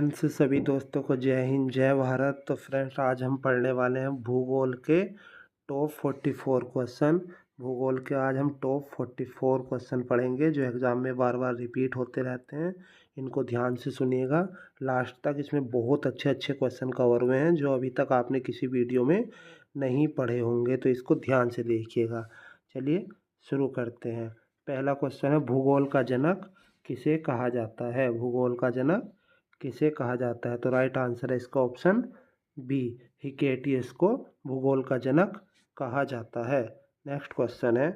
Friends, सभी दोस्तों को जय हिंद जय भारत। तो फ्रेंड्स, आज हम पढ़ने वाले हैं भूगोल के टॉप 44 क्वेश्चन। भूगोल के आज हम टॉप 44 क्वेश्चन पढ़ेंगे जो एग्ज़ाम में बार बार रिपीट होते रहते हैं। इनको ध्यान से सुनिएगा लास्ट तक। इसमें बहुत अच्छे अच्छे क्वेश्चन कवर हुए हैं जो अभी तक आपने किसी वीडियो में नहीं पढ़े होंगे, तो इसको ध्यान से देखिएगा। चलिए शुरू करते हैं। पहला क्वेश्चन है, भूगोल का जनक किसे कहा जाता है? भूगोल का जनक किसे कहा जाता है? तो राइट आंसर है इसका ऑप्शन बी, हिकेटियस को भूगोल का जनक कहा जाता है। नेक्स्ट क्वेश्चन है,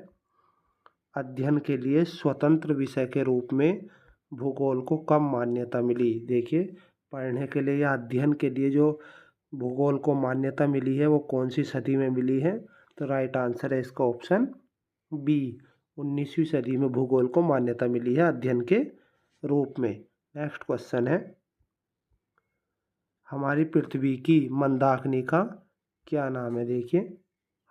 अध्ययन के लिए स्वतंत्र विषय के रूप में भूगोल को कब मान्यता मिली? देखिए, पढ़ने के लिए या अध्ययन के लिए जो भूगोल को मान्यता मिली है वो कौन सी सदी में मिली है? तो राइट आंसर है इसका ऑप्शन बी, 19वीं सदी में भूगोल को मान्यता मिली है अध्ययन के रूप में। नेक्स्ट क्वेश्चन है, हमारी पृथ्वी की मंदाकिनी का क्या नाम है? देखिए,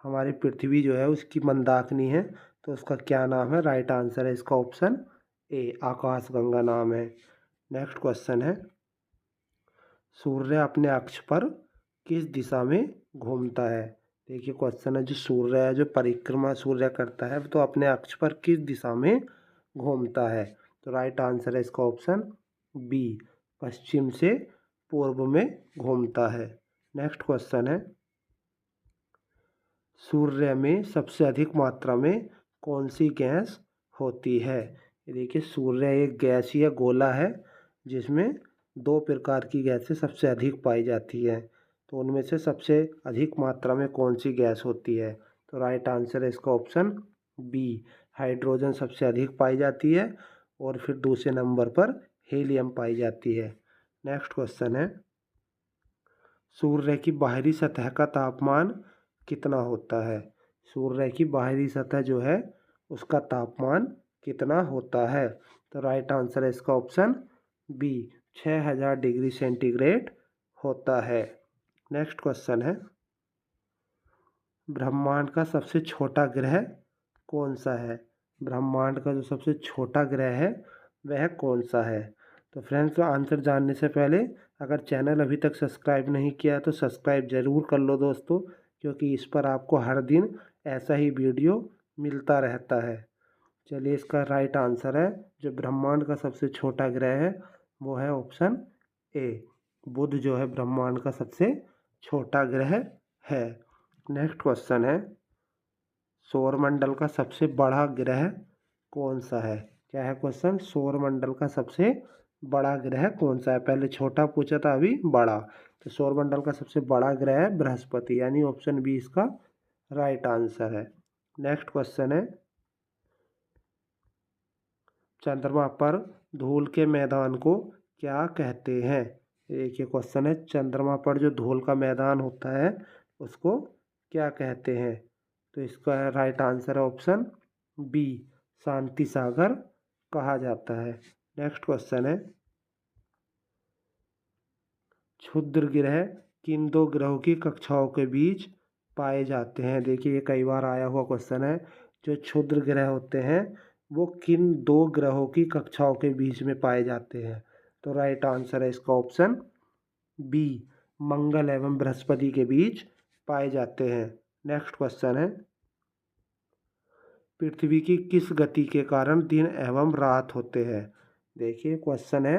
हमारी पृथ्वी जो है उसकी मंदाकिनी है, तो उसका क्या नाम है? राइट आंसर है इसका ऑप्शन ए, आकाशगंगा नाम है। नेक्स्ट क्वेश्चन है, सूर्य अपने अक्ष पर किस दिशा में घूमता है? देखिए, क्वेश्चन है जो सूर्य है, जो परिक्रमा सूर्य करता है, तो अपने अक्ष पर किस दिशा में घूमता है? तो राइट आंसर है इसका ऑप्शन बी, पश्चिम से पूर्व में घूमता है। नेक्स्ट क्वेश्चन है, सूर्य में सबसे अधिक मात्रा में कौन सी गैस होती है? ये देखिए, सूर्य एक गैसीय गोला है जिसमें दो प्रकार की गैसें सबसे अधिक पाई जाती हैं, तो उनमें से सबसे अधिक मात्रा में कौन सी गैस होती है? तो राइट आंसर है इसका ऑप्शन बी, हाइड्रोजन सबसे अधिक पाई जाती है और फिर दूसरे नंबर पर हीलियम पाई जाती है। नेक्स्ट क्वेश्चन है, सूर्य की बाहरी सतह का तापमान कितना होता है? सूर्य की बाहरी सतह जो है उसका तापमान कितना होता है? तो राइट आंसर है इसका ऑप्शन बी, 6000 डिग्री सेंटीग्रेड होता है। नेक्स्ट क्वेश्चन है, ब्रह्मांड का सबसे छोटा ग्रह कौन सा है? ब्रह्मांड का जो सबसे छोटा ग्रह है वह कौन सा है? तो फ्रेंड्स, आंसर जानने से पहले अगर चैनल अभी तक सब्सक्राइब नहीं किया है तो सब्सक्राइब ज़रूर कर लो दोस्तों, क्योंकि इस पर आपको हर दिन ऐसा ही वीडियो मिलता रहता है। चलिए, इसका राइट आंसर है, जो ब्रह्मांड का सबसे छोटा ग्रह है वो है ऑप्शन ए, बुध जो है ब्रह्मांड का सबसे छोटा ग्रह है। नेक्स्ट क्वेश्चन है, सौरमंडल का सबसे बड़ा ग्रह कौन सा है? क्या है क्वेश्चन? सौरमंडल का सबसे बड़ा ग्रह कौन सा है? पहले छोटा पूछा था, अभी बड़ा। तो सौरमंडल का सबसे बड़ा ग्रह है बृहस्पति, यानी ऑप्शन बी इसका राइट आंसर है। नेक्स्ट क्वेश्चन है, चंद्रमा पर धूल के मैदान को क्या कहते हैं? एक ये क्वेश्चन है, चंद्रमा पर जो धूल का मैदान होता है उसको क्या कहते हैं? तो इसका राइट आंसर है ऑप्शन बी, शांति सागर कहा जाता है। नेक्स्ट क्वेश्चन है, क्षुद्र ग्रह किन दो ग्रहों की कक्षाओं के बीच पाए जाते हैं? देखिए, ये कई बार आया हुआ क्वेश्चन है। जो क्षुद्र ग्रह होते हैं वो किन दो ग्रहों की कक्षाओं के बीच में पाए जाते हैं? तो राइट आंसर है इसका ऑप्शन बी, मंगल एवं बृहस्पति के बीच पाए जाते हैं। नेक्स्ट क्वेश्चन है, पृथ्वी की किस गति के कारण दिन एवं रात होते हैं? देखिए, क्वेश्चन है,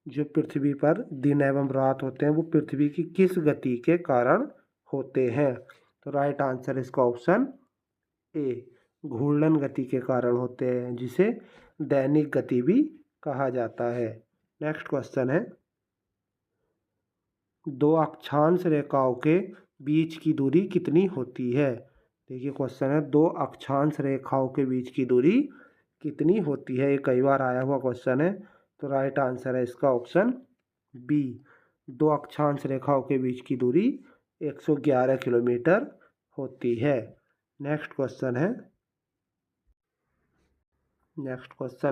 जो पृथ्वी पर दिन एवं रात होते हैं वो पृथ्वी की किस गति के कारण होते हैं? तो राइट आंसर इसका ऑप्शन ए, घूर्णन गति के कारण होते हैं, जिसे दैनिक गति भी कहा जाता है। नेक्स्ट क्वेश्चन है, दो अक्षांश रेखाओं के बीच की दूरी कितनी होती है? देखिए, क्वेश्चन है, दो अक्षांश रेखाओं के बीच की दूरी कितनी होती है? ये कई बार आया हुआ क्वेश्चन है, तो राइट आंसर है इसका ऑप्शन बी, दो अक्षांश रेखाओं के बीच की दूरी 111 किलोमीटर होती है। नेक्स्ट क्वेश्चन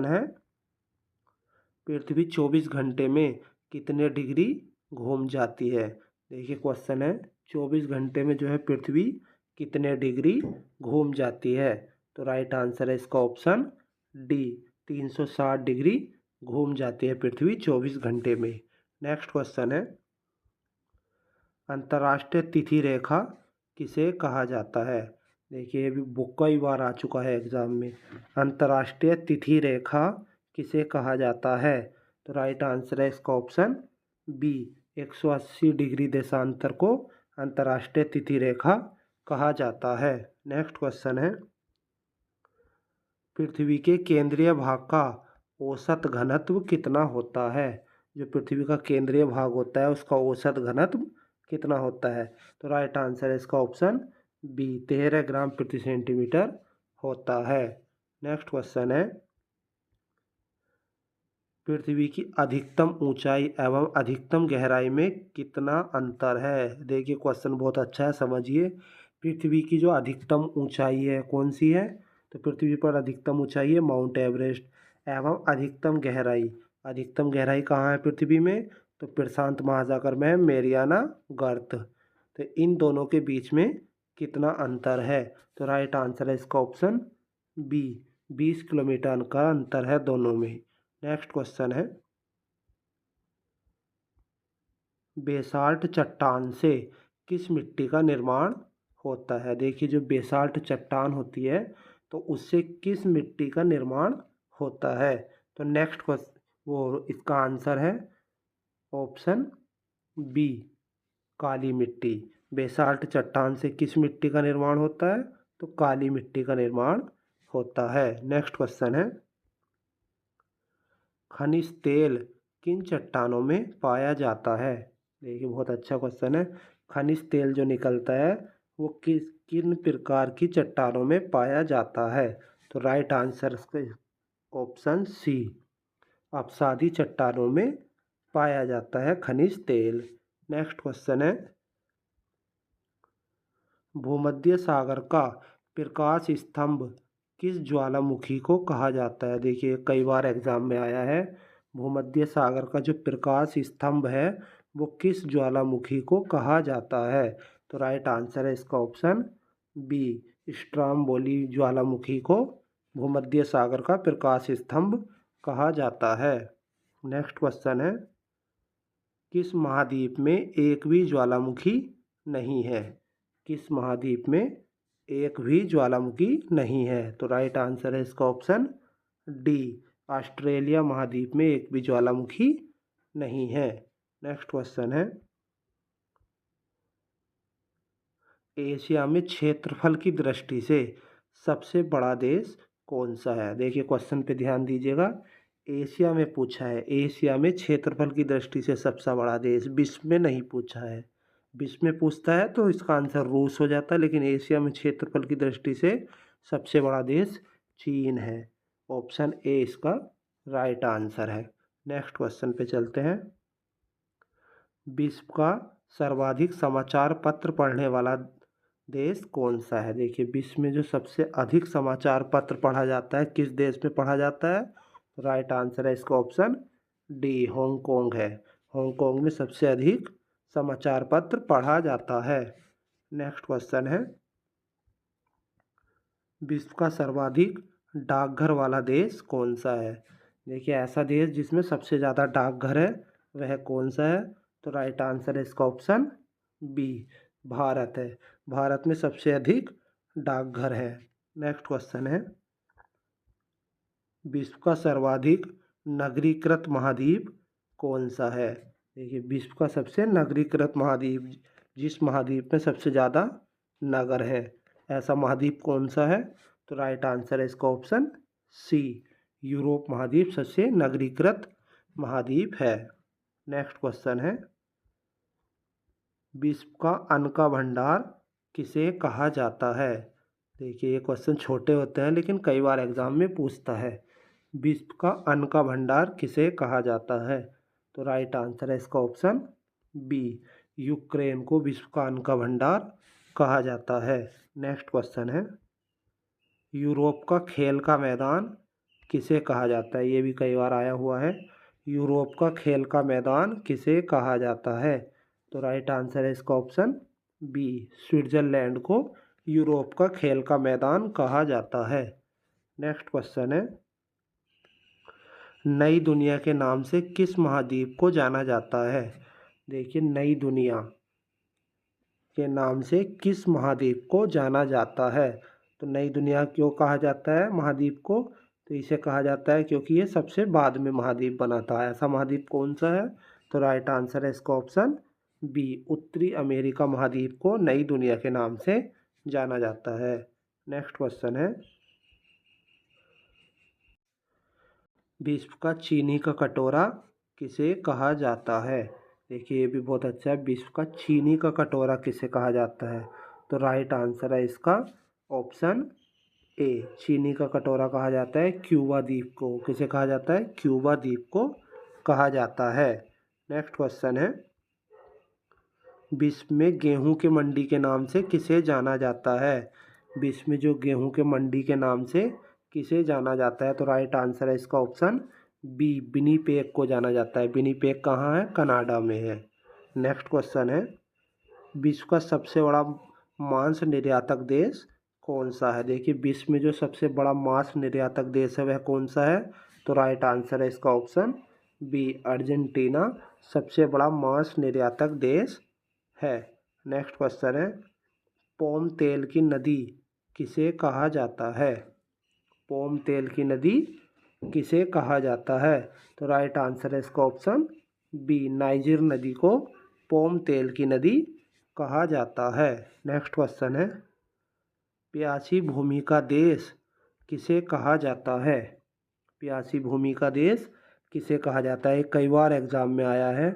है, पृथ्वी 24 घंटे में कितने डिग्री घूम जाती है? देखिए, क्वेश्चन है, 24 घंटे में जो है पृथ्वी कितने डिग्री घूम जाती है? तो राइट आंसर है इसका ऑप्शन डी, 360 डिग्री घूम जाती है पृथ्वी 24 घंटे में। नेक्स्ट क्वेश्चन है, अंतर्राष्ट्रीय तिथि रेखा किसे कहा जाता है। देखिए ये भी बुक कई बार आ चुका है एग्जाम में। अंतर्राष्ट्रीय तिथि रेखा किसे कहा जाता है, तो राइट आंसर है इसका ऑप्शन बी, 180 डिग्री देशांतर को अंतर्राष्ट्रीय तिथि रेखा कहा जाता है। नेक्स्ट क्वेश्चन है, पृथ्वी के केंद्रीय भाग का औसत घनत्व कितना होता है। जो पृथ्वी का केंद्रीय भाग होता है उसका औसत घनत्व कितना होता है, तो राइट आंसर है इसका ऑप्शन बी, 13 ग्राम प्रति सेंटीमीटर होता है। नेक्स्ट क्वेश्चन है, पृथ्वी की अधिकतम ऊंचाई एवं अधिकतम गहराई में कितना अंतर है। देखिए क्वेश्चन बहुत अच्छा है, समझिए। पृथ्वी की जो अधिकतम ऊंचाई है कौन सी है, तो पृथ्वी पर अधिकतम ऊंचाई है माउंट एवरेस्ट, एवं अधिकतम गहराई कहाँ है पृथ्वी में, तो प्रशांत महासागर में है मेरियाना गर्त। तो इन दोनों के बीच में कितना अंतर है, तो राइट आंसर है इसका ऑप्शन बी, 20 किलोमीटर का अंतर है दोनों में। नेक्स्ट क्वेश्चन है, बेसाल्ट चट्टान से किस मिट्टी का निर्माण होता है। देखिए जो बेसाल्ट चट्टान होती है तो उससे किस मिट्टी का निर्माण होता है, तो नेक्स्ट क्वेश्चन वो इसका आंसर है ऑप्शन बी, काली मिट्टी। बेसाल्ट चट्टान से किस मिट्टी का निर्माण होता है, तो काली मिट्टी का निर्माण होता है। नेक्स्ट क्वेश्चन है, खनिज तेल किन चट्टानों में पाया जाता है। देखिए बहुत अच्छा क्वेश्चन है, खनिज तेल जो निकलता है वो किन प्रकार की चट्टानों में पाया जाता है, तो राइट आंसर ऑप्शन सी, अपसादी चट्टानों में पाया जाता है खनिज तेल। नेक्स्ट क्वेश्चन है, भूमध्य सागर का प्रकाश स्तंभ किस ज्वालामुखी को कहा जाता है। देखिए कई बार एग्जाम में आया है, भूमध्य सागर का जो प्रकाश स्तंभ है वो किस ज्वालामुखी को कहा जाता है, तो राइट आंसर है इसका ऑप्शन बी, स्ट्रोम्बोली ज्वालामुखी को भूमध्य सागर का प्रकाश स्तंभ कहा जाता है। नेक्स्ट क्वेश्चन है, किस महाद्वीप में एक भी ज्वालामुखी नहीं है। किस महाद्वीप में एक भी ज्वालामुखी नहीं है, तो राइट आंसर है इसका ऑप्शन डी, ऑस्ट्रेलिया महाद्वीप में एक भी ज्वालामुखी नहीं है। नेक्स्ट क्वेश्चन है, एशिया में क्षेत्रफल की दृष्टि से सबसे बड़ा देश कौन सा है। देखिए क्वेश्चन पे ध्यान दीजिएगा, एशिया में पूछा है, एशिया में क्षेत्रफल की दृष्टि से सबसे बड़ा देश, विश्व में नहीं पूछा है। विश्व में पूछता है तो इसका आंसर रूस हो जाता है, लेकिन एशिया में क्षेत्रफल की दृष्टि से सबसे बड़ा देश चीन है। ऑप्शन ए इसका राइट आंसर है। नेक्स्ट क्वेश्चन पे चलते हैं, विश्व का सर्वाधिक समाचार पत्र पढ़ने वाला देश कौन सा है। देखिए विश्व में जो सबसे अधिक समाचार पत्र पढ़ा जाता है किस देश में पढ़ा जाता है, राइट आंसर है इसका ऑप्शन डी, हांगकांग है। हांगकांग में सबसे अधिक समाचार पत्र पढ़ा जाता है। नेक्स्ट क्वेश्चन है, विश्व का सर्वाधिक डाकघर वाला देश कौन सा है। देखिए ऐसा देश जिसमें सबसे ज़्यादा डाकघर है वह कौन सा है, तो राइट आंसर है इसका ऑप्शन बी, भारत है। भारत में सबसे अधिक डाकघर है। नेक्स्ट क्वेश्चन है, विश्व का सर्वाधिक नगरीकृत महाद्वीप कौन सा है। देखिए विश्व का सबसे नगरीकृत महाद्वीप, जिस महाद्वीप में सबसे ज़्यादा नगर है, ऐसा महाद्वीप कौन सा है, तो राइट आंसर है इसका ऑप्शन सी, यूरोप महाद्वीप सबसे नगरीकृत महाद्वीप है। नेक्स्ट क्वेश्चन है, विश्व का अन्न का भंडार किसे कहा जाता है। देखिए ये क्वेश्चन छोटे होते हैं लेकिन कई बार एग्जाम में पूछता है, विश्व का अन्न का भंडार किसे कहा जाता है, तो राइट आंसर है इसका ऑप्शन बी, यूक्रेन को विश्व का अन्न का भंडार कहा जाता है। नेक्स्ट क्वेश्चन है, यूरोप का खेल का मैदान किसे कहा जाता है। ये भी कई बार आया हुआ है, यूरोप का खेल का मैदान किसे कहा जाता है, तो राइट आंसर है इसका ऑप्शन बी, स्विट्जरलैंड को यूरोप का खेल का मैदान कहा जाता है। नेक्स्ट क्वेश्चन है, नई दुनिया के नाम से किस महाद्वीप को जाना जाता है? देखिए, नई दुनिया के नाम से किस महाद्वीप को जाना जाता है? तो नई दुनिया क्यों कहा जाता है महाद्वीप को? तो इसे कहा जाता है क्योंकि ये सबसे बाद में महाद्वीप बना था। ऐसा महाद्वीप कौन सा है? तो राइट आंसर है इसका ऑप्शन बी, उत्तरी अमेरिका महाद्वीप को नई दुनिया के नाम से जाना जाता है। नेक्स्ट क्वेश्चन है, विश्व का चीनी का कटोरा किसे कहा जाता है? देखिए, ये भी बहुत अच्छा है। विश्व का चीनी का कटोरा किसे कहा जाता है? तो राइट आंसर है इसका ऑप्शन ए, चीनी का कटोरा कहा जाता है क्यूबा द्वीप को। किसे कहा जाता है? क्यूबा द्वीप को कहा जाता है। नेक्स्ट क्वेश्चन है, विश्व में गेहूं के मंडी के नाम से किसे जाना जाता है? विश्व में जो गेहूं के मंडी के नाम से किसे जाना जाता है? तो राइट आंसर है इसका ऑप्शन बी, विनिपेग को जाना जाता है। विनिपेग कहाँ है? कनाडा में है। नेक्स्ट क्वेश्चन है, विश्व का सबसे बड़ा मांस निर्यातक देश कौन सा है? देखिए, विश्व में जो सबसे बड़ा मांस निर्यातक देश है वह कौन सा है? तो राइट आंसर है इसका ऑप्शन बी, अर्जेंटीना सबसे बड़ा मांस निर्यातक देश है। नेक्स्ट क्वेश्चन है, पोम तेल की नदी किसे कहा जाता है? पोम तेल की नदी किसे कहा जाता है? तो राइट आंसर है इसका ऑप्शन बी, नाइजर नदी को पोम तेल की नदी कहा जाता है। नेक्स्ट क्वेश्चन है, प्यासी भूमि का देश किसे कहा जाता है? प्यासी भूमि का देश किसे कहा जाता है? कई बार एग्जाम में आया है।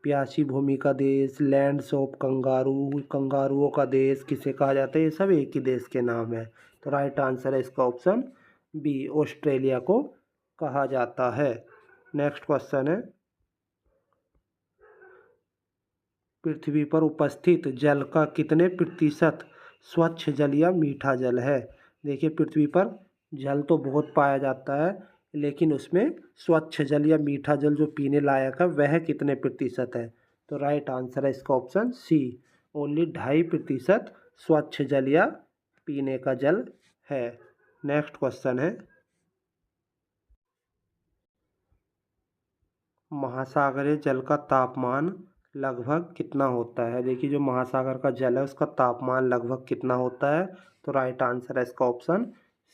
प्यासी भूमि का देश, लैंड्स ऑफ कंगारू, कंगारुओं का देश किसे कहा जाता है? ये सब एक ही देश के नाम है। तो राइट आंसर है इसका ऑप्शन बी, ऑस्ट्रेलिया को कहा जाता है। नेक्स्ट क्वेश्चन है, पृथ्वी पर उपस्थित जल का कितने प्रतिशत स्वच्छ जल या मीठा जल है? देखिए, पृथ्वी पर जल तो बहुत पाया जाता है, लेकिन उसमें स्वच्छ जल या मीठा जल जो पीने लायक है वह कितने प्रतिशत है? तो राइट आंसर है इसका ऑप्शन सी, ओनली 2.5% स्वच्छ जल या पीने का जल है। नेक्स्ट क्वेश्चन है, महासागरीय जल का तापमान लगभग कितना होता है? देखिए, जो महासागर का जल है उसका तापमान लगभग कितना होता है? तो राइट आंसर है इसका ऑप्शन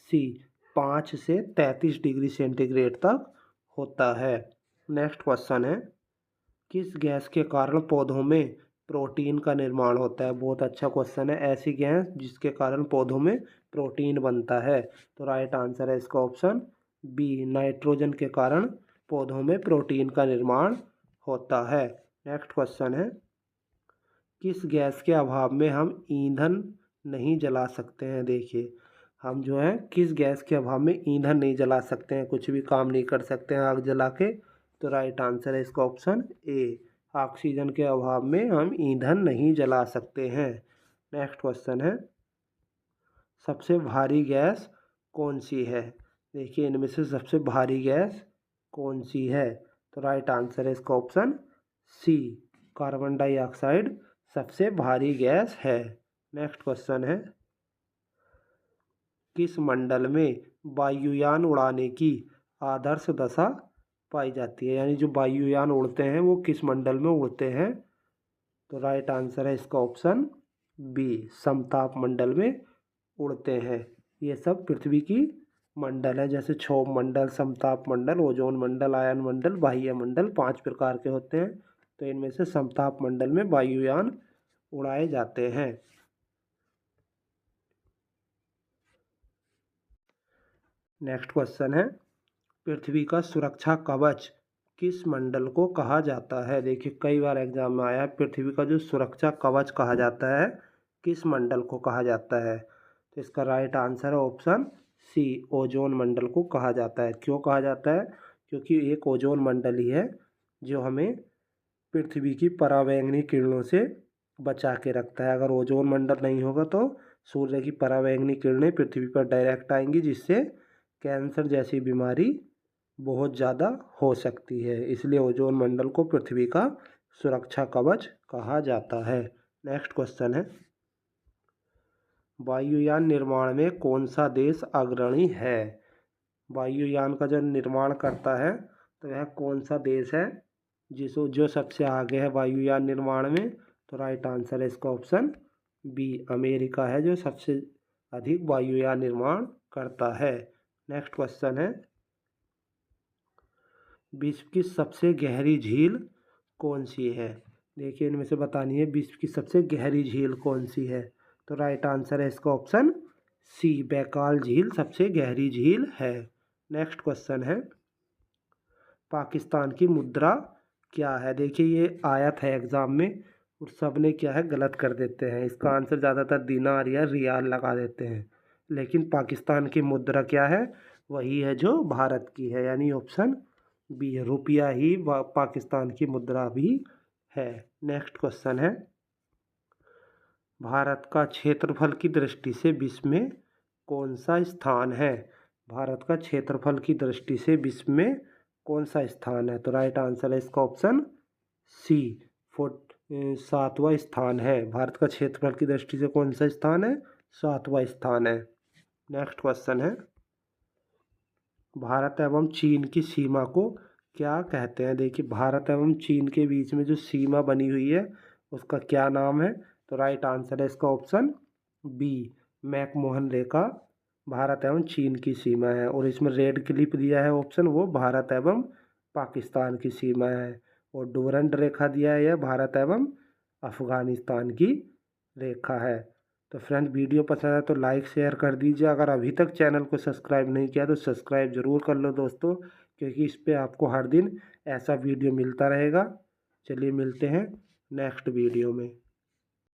सी, 5 से 33 डिग्री सेंटीग्रेड तक होता है। नेक्स्ट क्वेश्चन है, किस गैस के कारण पौधों में प्रोटीन का निर्माण होता है? बहुत अच्छा क्वेश्चन है। ऐसी गैस जिसके कारण पौधों में प्रोटीन बनता है। तो राइट आंसर है इसका ऑप्शन बी, नाइट्रोजन के कारण पौधों में प्रोटीन का निर्माण होता है। नेक्स्ट क्वेश्चन है, किस गैस के अभाव में हम ईंधन नहीं जला सकते हैं? देखिए, हम जो है किस गैस के अभाव में ईंधन नहीं जला सकते हैं, कुछ भी काम नहीं कर सकते हैं आग जला के? तो राइट आंसर है इसका ऑप्शन ए, ऑक्सीजन के अभाव में हम ईंधन नहीं जला सकते हैं। नेक्स्ट क्वेश्चन है, सबसे भारी गैस कौन सी है? देखिए, इनमें से सबसे भारी गैस कौन सी है? तो राइट आंसर है इसका ऑप्शन सी, कार्बन डाइऑक्साइड सबसे भारी गैस है। नेक्स्ट क्वेश्चन है, किस मंडल में वायुयान उड़ाने की आदर्श दशा पाई जाती है? यानी जो वायुयान उड़ते हैं वो किस मंडल में उड़ते हैं? तो राइट आंसर है इसका ऑप्शन बी, समताप मंडल में उड़ते हैं। ये सब पृथ्वी की मंडल है, जैसे क्षोभ मंडल, समताप मंडल, ओजोन मंडल, आयन मंडल, बाह्य मंडल, 5 प्रकार के होते हैं। तो इनमें से समताप मंडल में वायुयान उड़ाए जाते हैं। नेक्स्ट क्वेश्चन है, पृथ्वी का सुरक्षा कवच किस मंडल को कहा जाता है? देखिए, कई बार एग्जाम में आया है, पृथ्वी का जो सुरक्षा कवच कहा जाता है किस मंडल को कहा जाता है? तो इसका राइट आंसर है ऑप्शन सी, ओजोन मंडल को कहा जाता है। क्यों कहा जाता है? क्योंकि एक ओजोन मंडल ही है जो हमें पृथ्वी की पराबैंगनी किरणों से बचा के रखता है। अगर ओजोन मंडल नहीं होगा तो सूर्य की पराबैंगनी किरणें पृथ्वी पर डायरेक्ट आएंगी, जिससे कैंसर जैसी बीमारी बहुत ज़्यादा हो सकती है। इसलिए ओजोन मंडल को पृथ्वी का सुरक्षा कवच कहा जाता है। नेक्स्ट क्वेश्चन है, वायुयान निर्माण में कौन सा देश अग्रणी है? वायुयान का जो निर्माण करता है तो वह कौन सा देश है जो सबसे आगे है वायुयान निर्माण में? तो राइट आंसर है इसका ऑप्शन बी, अमेरिका है जो सबसे अधिक वायुयान निर्माण करता है। नेक्स्ट क्वेश्चन है, विश्व की सबसे गहरी झील कौन सी है? देखिए इनमें से बतानी है विश्व की सबसे गहरी झील कौन सी है। तो राइट आंसर है इसका ऑप्शन सी, बैकाल झील सबसे गहरी झील है। नेक्स्ट क्वेश्चन है, पाकिस्तान की मुद्रा क्या है? देखिए ये आया था एग्जाम में और सब ने क्या है गलत कर देते हैं। इसका आंसर ज़्यादातर दिनार या रियाल लगा देते हैं, लेकिन पाकिस्तान की मुद्रा क्या है? वही है जो भारत की है, यानी ऑप्शन बी है, रुपया ही पाकिस्तान की मुद्रा भी है। नेक्स्ट क्वेश्चन है, भारत का क्षेत्रफल की दृष्टि से विश्व में कौन सा स्थान है? भारत का क्षेत्रफल की दृष्टि से विश्व में कौन सा स्थान है? तो राइट आंसर है इसका ऑप्शन सी, 7वां स्थान है। भारत का क्षेत्रफल की दृष्टि से कौन सा स्थान है? 7वां स्थान है। नेक्स्ट क्वेश्चन है, भारत एवं चीन की सीमा को क्या कहते हैं? देखिए भारत एवं चीन के बीच में जो सीमा बनी हुई है उसका क्या नाम है? तो राइट आंसर है इसका ऑप्शन बी, मैकमोहन रेखा भारत एवं चीन की सीमा है। और इसमें रेड क्लिप दिया है ऑप्शन, वो भारत एवं पाकिस्तान की सीमा है। और डोरंड रेखा दिया है, यह भारत एवं अफगानिस्तान की रेखा है। तो फ्रेंड वीडियो पसंद आया तो लाइक शेयर कर दीजिए। अगर अभी तक चैनल को सब्सक्राइब नहीं किया तो सब्सक्राइब ज़रूर कर लो दोस्तों, क्योंकि इस पे आपको हर दिन ऐसा वीडियो मिलता रहेगा। चलिए मिलते हैं नेक्स्ट वीडियो में।